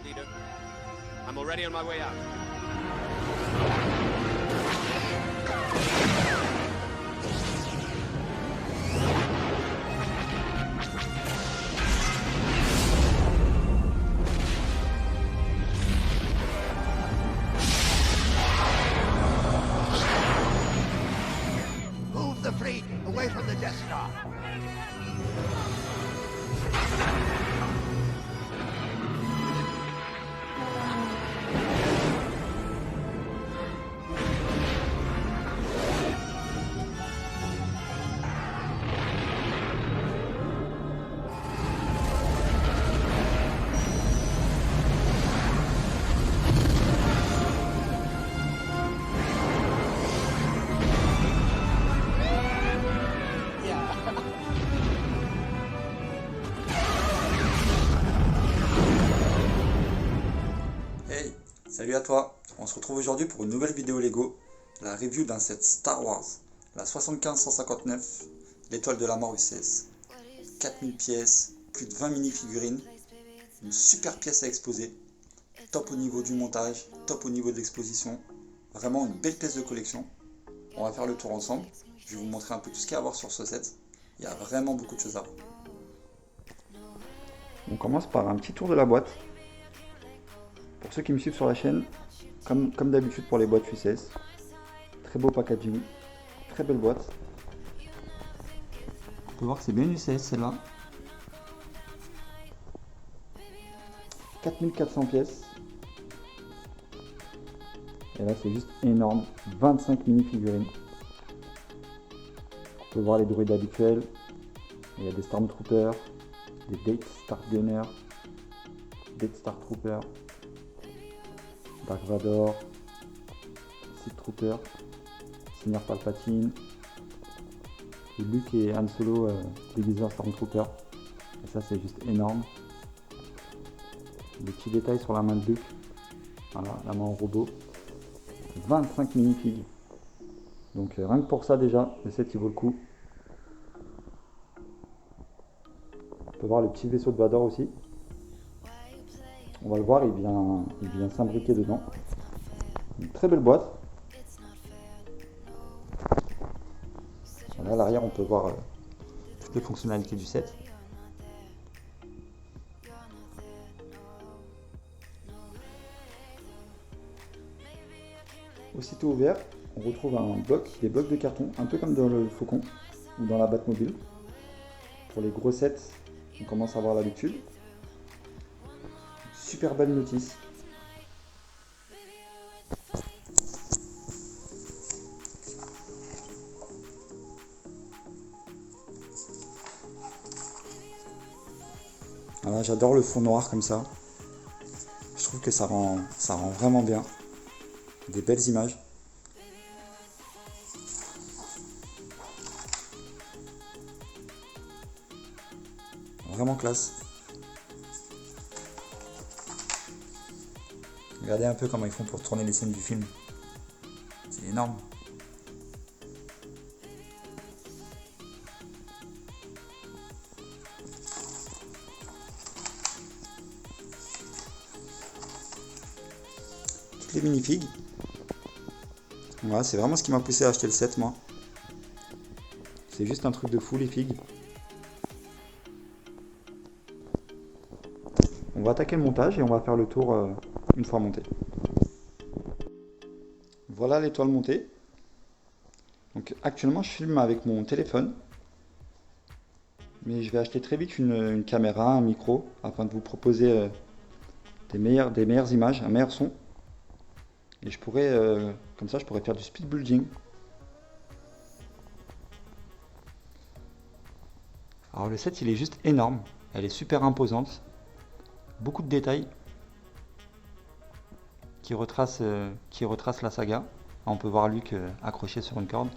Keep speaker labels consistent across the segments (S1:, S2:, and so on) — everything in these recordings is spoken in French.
S1: leader. I'm already on my way out.
S2: Move the fleet away from the Death Star.
S3: Hey, salut à toi. On se retrouve aujourd'hui pour une nouvelle vidéo Lego, la review d'un set Star Wars, la 75-159, l'étoile de la mort UCS. 4000 pièces, plus de 20 mini-figurines, une super pièce à exposer, top au niveau du montage, top au niveau de l'exposition, vraiment une belle pièce de collection. On va faire le tour ensemble, je vais vous montrer un peu tout ce qu'il y a à voir sur ce set, il y a vraiment beaucoup de choses à voir. On commence par un petit tour de la boîte. Pour ceux qui me suivent sur la chaîne, comme d'habitude pour les boîtes UCS, très beau packaging, très belle boîte. On peut voir que c'est bien une UCS celle-là. 4400 pièces. Et là c'est juste énorme, 25 mini-figurines. On peut voir les droïdes habituels. Il y a des Stormtroopers, des Death Star Gunner, Death Star Trooper, Dark Vador, Sith Trooper, Seigneur Palpatine, et Luke et Han Solo déguisés en Stormtrooper. Et ça c'est juste énorme. Des petits détails sur la main de Luke. Voilà, la main en robot. 25 minifigs. Donc rien que pour ça déjà, le set il vaut le coup. On peut voir le petit vaisseau de Vador aussi. On va le voir, il vient s'imbriquer dedans. Une très belle boîte. Voilà, à l'arrière on peut voir toutes les fonctionnalités du set. Aussitôt ouvert, on retrouve des blocs de carton, un peu comme dans le Faucon ou dans la Batmobile. Pour les gros sets, on commence à avoir l'habitude. Super belle notice. Voilà, j'adore le fond noir comme ça. Je trouve que ça rend vraiment bien. Des belles images. Vraiment classe. Regardez un peu comment ils font pour tourner les scènes du film. C'est énorme. Toutes les minifigs. Voilà, c'est vraiment ce qui m'a poussé à acheter le set, moi. C'est juste un truc de fou, les figues. On va attaquer le montage et on va faire le tour une fois monté. Voilà l'étoile montée. Donc actuellement je filme avec mon téléphone. Mais je vais acheter très vite une caméra, un micro, afin de vous proposer des meilleures images, un meilleur son. Et je pourrais, comme ça je pourrais faire du speed building. Alors le set il est juste énorme, elle est super imposante. Beaucoup de détails qui retracent la saga. On peut voir Luke accroché sur une corde.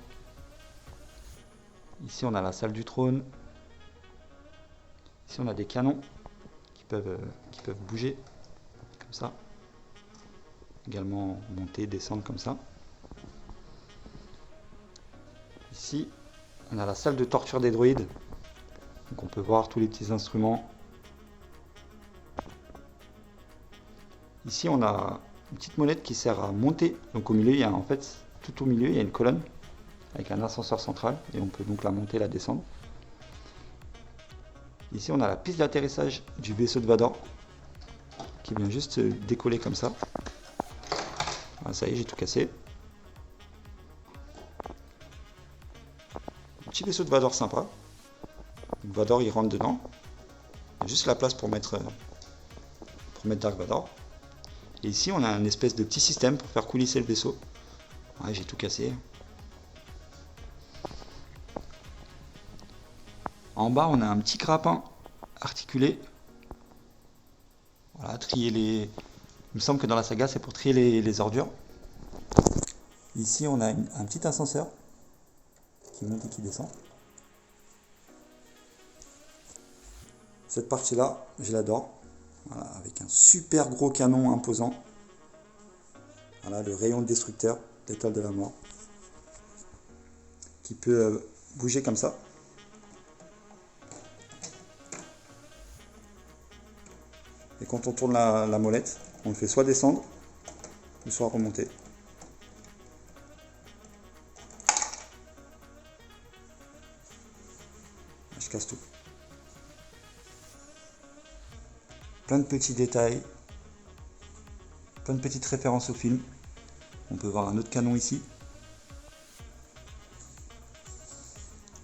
S3: Ici on a la salle du trône. Ici on a des canons qui peuvent bouger comme ça. Également monter, descendre comme ça. Ici on a la salle de torture des droïdes. Donc on peut voir tous les petits instruments. Ici on a une petite molette qui sert à monter. Donc au milieu il y a en fait, tout au milieu il y a une colonne avec un ascenseur central et on peut donc la monter, la descendre. Ici on a la piste d'atterrissage du vaisseau de Vador qui vient juste décoller comme ça. Ah, ça y est, j'ai tout cassé. Un petit vaisseau de Vador sympa. Donc Vador il rentre dedans. Il y a juste la place pour mettre Dark Vador. Et ici on a une espèce de petit système pour faire coulisser le vaisseau. Ouais, j'ai tout cassé. En bas on a un petit grappin articulé. Voilà, trier les... Il me semble que dans la saga c'est pour trier les ordures. Ici on a un petit ascenseur qui monte et qui descend. Cette partie là, je l'adore. Voilà, avec un super gros canon imposant. Voilà, le rayon destructeur d'étoile de la mort. Qui peut bouger comme ça. Et quand on tourne la molette, on le fait soit descendre, ou soit remonter. Je casse tout. Plein de petits détails, plein de petites références au film. On peut voir un autre canon ici.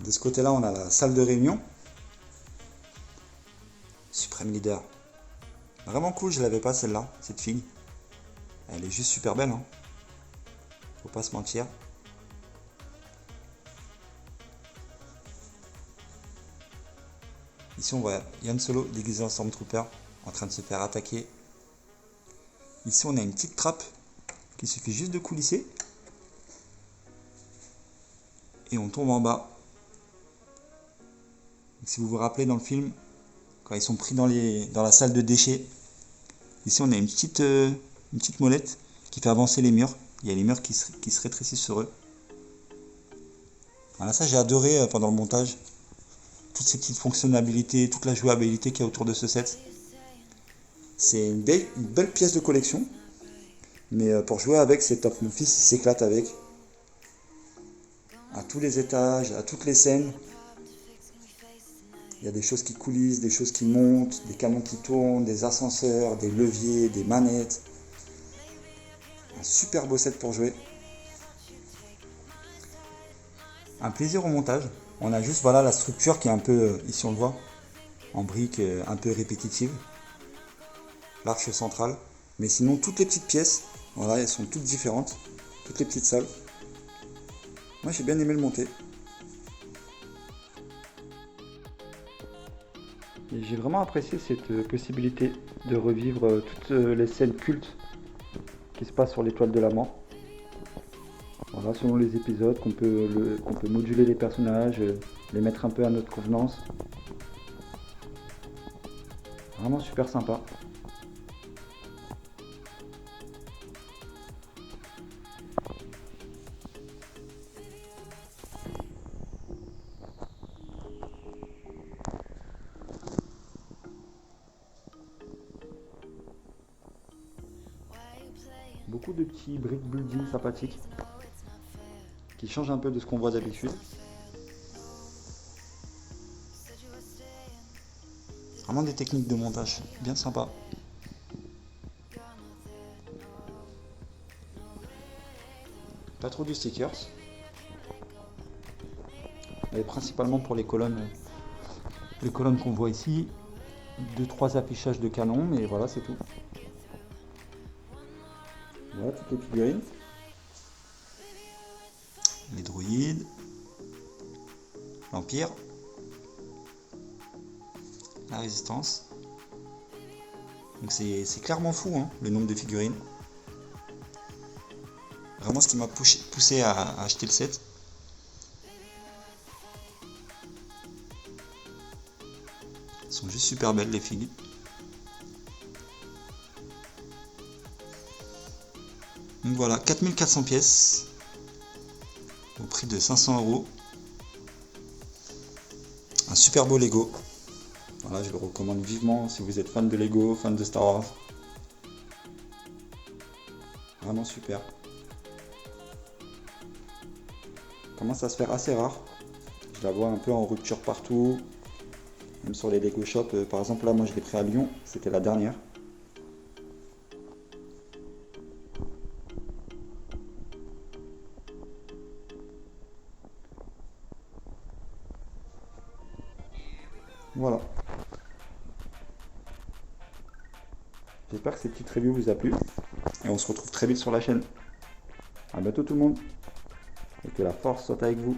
S3: De ce côté-là, on a la salle de réunion. Supreme Leader. Vraiment cool, je l'avais pas celle-là, cette fille. Elle est juste super belle, hein. Faut pas se mentir. Ici on voit Han Solo déguisé en Stormtrooper en train de se faire attaquer. Ici on a une petite trappe qu'il suffit juste de coulisser. Et on tombe en bas. Donc, si vous vous rappelez dans le film, quand ils sont pris dans la salle de déchets, ici on a une petite molette qui fait avancer les murs. Il y a les murs qui se rétrécissent sur eux. Voilà, ça j'ai adoré pendant le montage. Toutes ces petites fonctionnalités, toute la jouabilité qu'il y a autour de ce set. C'est une belle pièce de collection. Mais pour jouer avec, c'est top. Mon fils il s'éclate avec. À tous les étages, à toutes les scènes. Il y a des choses qui coulissent, des choses qui montent, des canons qui tournent, des ascenseurs, des leviers, des manettes. Un super beau set pour jouer. Un plaisir au montage. On a juste voilà la structure qui est un peu, ici on le voit, en briques un peu répétitive. L'arche centrale. Mais sinon toutes les petites pièces, voilà, elles sont toutes différentes. Toutes les petites salles. Moi j'ai bien aimé le monter. Et j'ai vraiment apprécié cette possibilité de revivre toutes les scènes cultes qui se passent sur l'étoile de la mort. Voilà, selon les épisodes, qu'on peut moduler les personnages, les mettre un peu à notre convenance. Vraiment super sympa. Beaucoup de petits brick building sympathiques qui changent un peu de ce qu'on voit d'habitude. Vraiment des techniques de montage bien sympa. Pas trop de stickers. Et principalement pour les colonnes qu'on voit ici. 2-3 affichages de canons, mais voilà, c'est tout. Voilà toutes les figurines. Les droïdes. L'Empire. La Résistance. Donc c'est clairement fou, hein, le nombre de figurines. Vraiment ce qui m'a poussé à acheter le set. Elles sont juste super belles les figues. Donc voilà, 4400 pièces au prix de 500 €. Un super beau Lego. Voilà, je le recommande vivement si vous êtes fan de Lego, fan de Star Wars. Vraiment super. Commence à se faire assez rare. Je la vois un peu en rupture partout. Même sur les Lego Shop. Par exemple là moi je l'ai pris à Lyon. C'était la dernière. Voilà. J'espère que cette petite review vous a plu. Et on se retrouve très vite sur la chaîne. A bientôt tout le monde. Et que la force soit avec vous.